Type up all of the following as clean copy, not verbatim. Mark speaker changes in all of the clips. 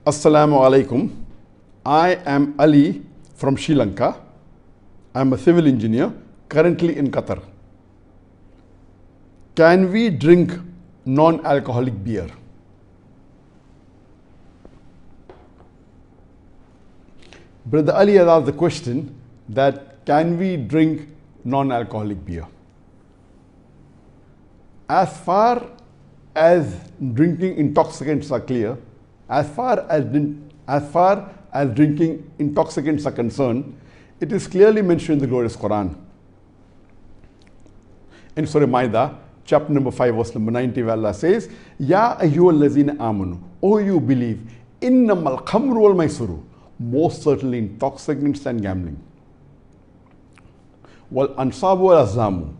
Speaker 1: Assalamu alaikum. I am Ali from Sri Lanka. I am a civil engineer currently in Qatar. Can we drink non-alcoholic beer? Brother Ali has asked the question that can we drink non-alcoholic beer? As far as drinking intoxicants are clear, as far as drinking intoxicants are concerned, it is clearly mentioned in the glorious Quran. In Surah Maida, chapter number 5, verse number 90, where Allah says, Ya ayyuhal lazina amanu, O you believe, innamal khamru wal maisuru, most certainly intoxicants and gambling. Wal ansabu wal azlamu,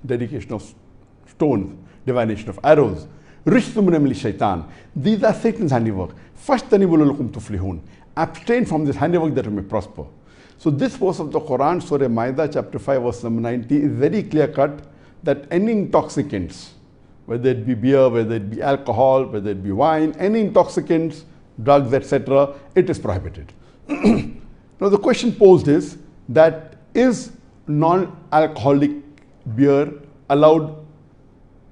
Speaker 1: dedication of stones, divination of arrows, rishtum min amali shaitan. These are Satan's handiwork. Fashtanibul lakum tuflihun. Abstain from this handiwork that you may prosper. So this verse of the Quran, Surah Maida, chapter 5, verse number 90, is very clear cut that any intoxicants, whether it be beer, whether it be alcohol, whether it be wine, any intoxicants, drugs, etc., it is prohibited. Now the question posed is that is non-alcoholic beer allowed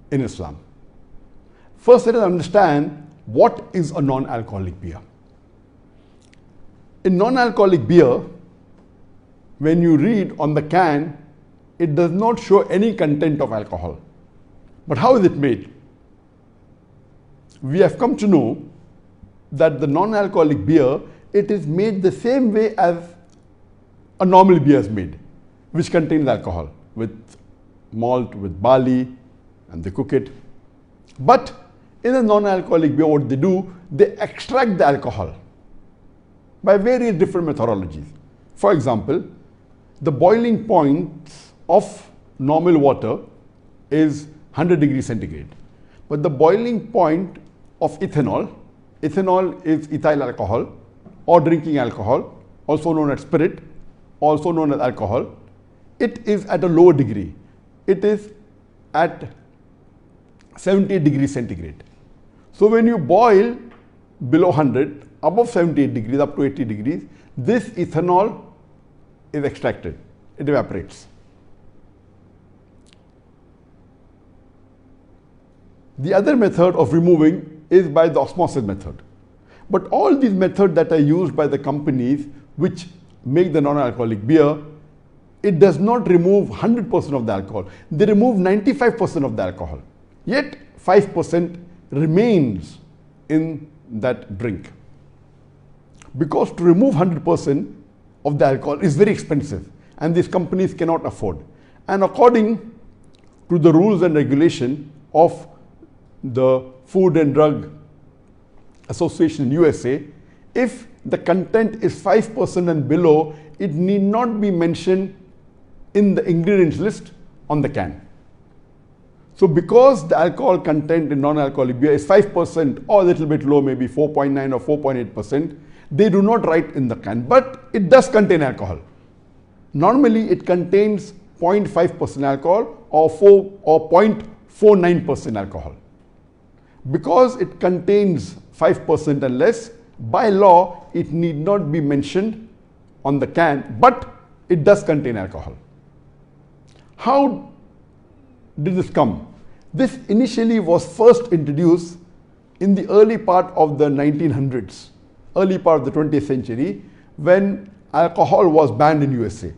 Speaker 1: in Islam? First, let us understand what is a non-alcoholic beer. In non-alcoholic beer, when you read on the can, it does not show any content of alcohol. But how is it made? We have come to know that the non-alcoholic beer, it is made the same way as a normal beer is made, which contains alcohol, with malt, with barley, and they cook it. But in a non-alcoholic beer, what they do, they extract the alcohol by various different methodologies. For example, the boiling point of normal water is 100 degrees centigrade. But the boiling point of ethanol is ethyl alcohol or drinking alcohol, also known as spirit, also known as alcohol. It is at a lower degree. It is at 78 degrees centigrade. So when you boil below 100, above 78 degrees, up to 80 degrees, this ethanol is extracted. It evaporates. The other method of removing is by the osmosis method. But all these methods that are used by the companies which make the non-alcoholic beer, it does not remove 100% of the alcohol. They remove 95% of the alcohol. Yet 5% remains in that drink. Because to remove 100% of the alcohol is very expensive and these companies cannot afford. And according to the rules and regulation of the Food and Drug Association in USA, if the content is 5% and below, it need not be mentioned in the ingredients list on the can. So because the alcohol content in non-alcoholic beer is 5% or a little bit low, maybe 4.9 or 4.8%, they do not write in the can, but it does contain alcohol. Normally it contains 0.5% alcohol or 0.49% alcohol. Because it contains 5% and less, by law it need not be mentioned on the can, but it does contain alcohol. How did this come? This initially was first introduced in the early part of the 1900s, early part of the 20th century, when alcohol was banned in USA.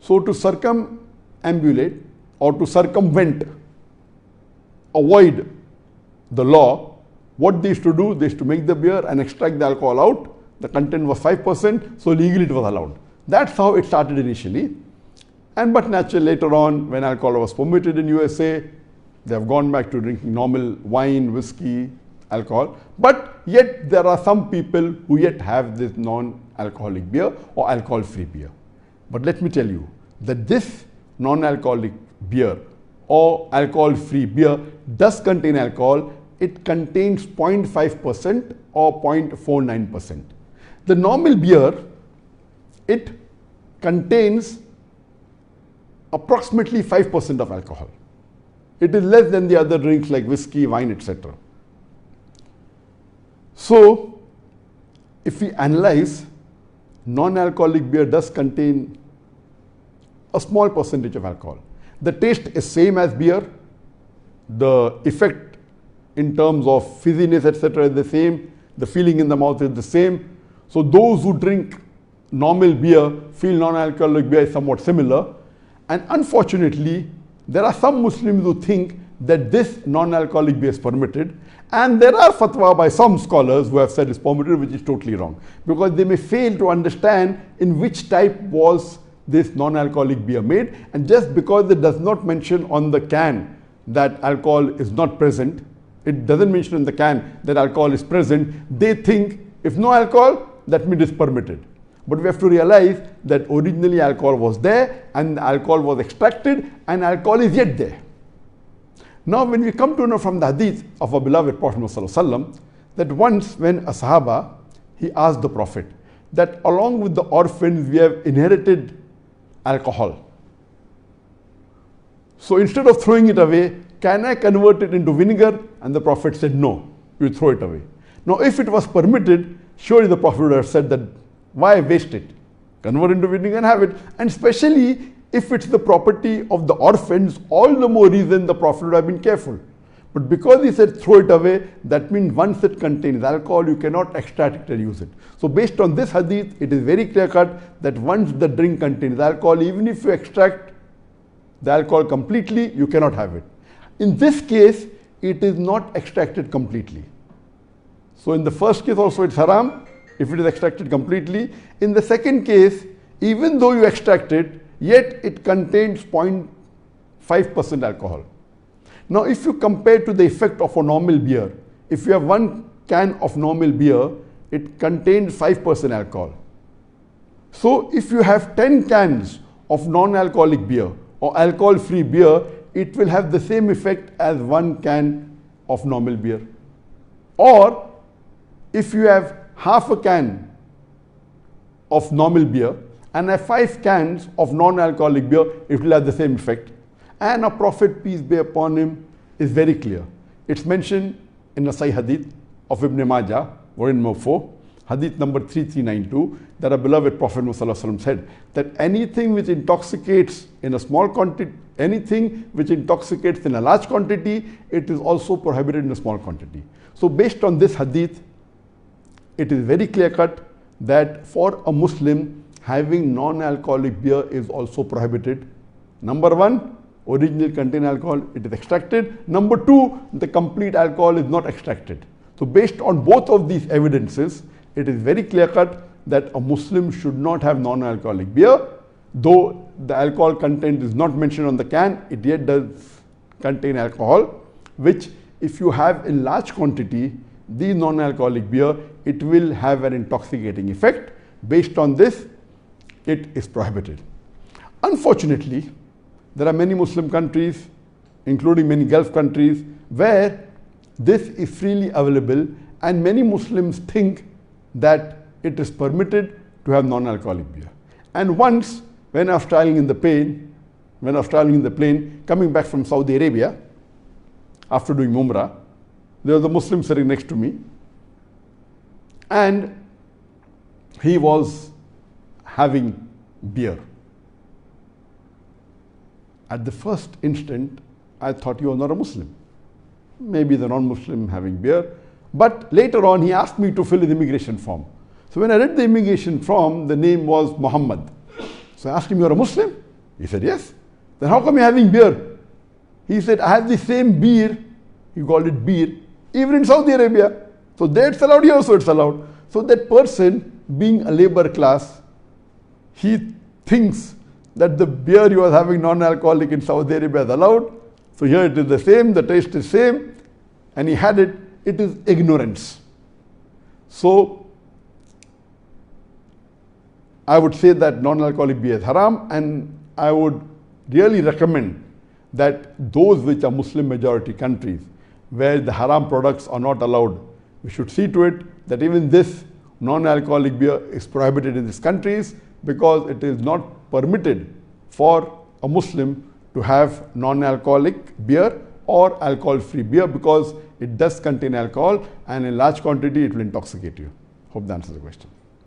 Speaker 1: So to circumambulate or to circumvent, avoid the law, what they used to do, they used to make the beer and extract the alcohol out. The content was 5%, so legally it was allowed. That's how it started initially. But naturally later on, when alcohol was permitted in USA, they have gone back to drinking normal wine, whiskey, alcohol. But yet there are some people who yet have this non-alcoholic beer or alcohol-free beer. But let me tell you that this non-alcoholic beer or alcohol-free beer does contain alcohol. It contains 0.5% or 0.49%. The normal beer, it contains approximately 5% of alcohol. It is less than the other drinks like whiskey, wine, etc. So if we analyze, non-alcoholic beer does contain a small percentage of alcohol. The taste is same as beer. The effect in terms of fizziness, etc. is the same. The feeling in the mouth is the same. So those who drink normal beer feel non-alcoholic beer is somewhat similar. And unfortunately, there are some Muslims who think that this non-alcoholic beer is permitted. And there are fatwa by some scholars who have said it's permitted, which is totally wrong. Because they may fail to understand in which type was this non-alcoholic beer made. And just because it does not mention on the can that alcohol is not present, it doesn't mention in the can that alcohol is present, they think if no alcohol, that means it's permitted. But we have to realize that originally alcohol was there and the alcohol was extracted and alcohol is yet there. Now when we come to know from the hadith of our beloved Prophet ﷺ, that once when a Sahaba, he asked the Prophet that along with the orphans we have inherited alcohol. So instead of throwing it away, can I convert it into vinegar? And the Prophet said, no, you throw it away. Now if it was permitted, surely the Prophet would have said that, why waste it? Convert into vinegar and have it. And especially if it's the property of the orphans, all the more reason the Prophet would have been careful. But because he said throw it away, that means once it contains alcohol, you cannot extract it and use it. So based on this hadith, it is very clear cut that once the drink contains alcohol, even if you extract the alcohol completely, you cannot have it. In this case, it is not extracted completely. So in the first case also it's haram if it is extracted completely. In the second case, even though you extract it, yet it contains 0.5% alcohol. Now if you compare to the effect of a normal beer, if you have 1 can of normal beer, it contains 5% alcohol. So if you have 10 cans of non-alcoholic beer or alcohol-free beer, it will have the same effect as 1 can of normal beer. Or if you have half a can of normal beer and have 5 cans of non-alcoholic beer, it will have the same effect. And our Prophet, peace be upon him, is very clear. It's mentioned in the Sahih Hadith of Ibn Majah, volume number 4, Hadith number 3392, that our beloved Prophet ﷺ said that anything which intoxicates in a small quantity, anything which intoxicates in a large quantity, it is also prohibited in a small quantity. So based on this hadith, it is very clear cut that for a Muslim, having non-alcoholic beer is also prohibited. Number 1, originally contain alcohol, it is extracted. Number 2, the complete alcohol is not extracted. So based on both of these evidences, it is very clear cut that a Muslim should not have non-alcoholic beer. Though the alcohol content is not mentioned on the can, it yet does contain alcohol, which if you have in large quantity, the non-alcoholic beer, it will have an intoxicating effect. Based on this, it is prohibited. Unfortunately, there are many Muslim countries, including many Gulf countries, where this is freely available and many Muslims think that it is permitted to have non-alcoholic beer. And once, when I was traveling in the plane, coming back from Saudi Arabia, after doing Umrah, there was a Muslim sitting next to me, and he was having beer. At the first instant, I thought he was not a Muslim. Maybe the non-Muslim having beer. But later on, he asked me to fill his immigration form. So when I read the immigration form, the name was Muhammad. So I asked him, you're a Muslim? He said, yes. Then how come you're having beer? He said, I have the same beer, he called it beer, even in Saudi Arabia. So there it's allowed, here also it's allowed. So that person, being a labor class, he thinks that the beer you are having non-alcoholic in Saudi Arabia is allowed. So here it is the same, the taste is same, and he had it. It is ignorance. So I would say that non-alcoholic beer is haram, and I would really recommend that those which are Muslim majority countries where the haram products are not allowed, we should see to it that even this non-alcoholic beer is prohibited in these countries, because it is not permitted for a Muslim to have non-alcoholic beer or alcohol-free beer, because it does contain alcohol and in large quantity it will intoxicate you. Hope that answers the question.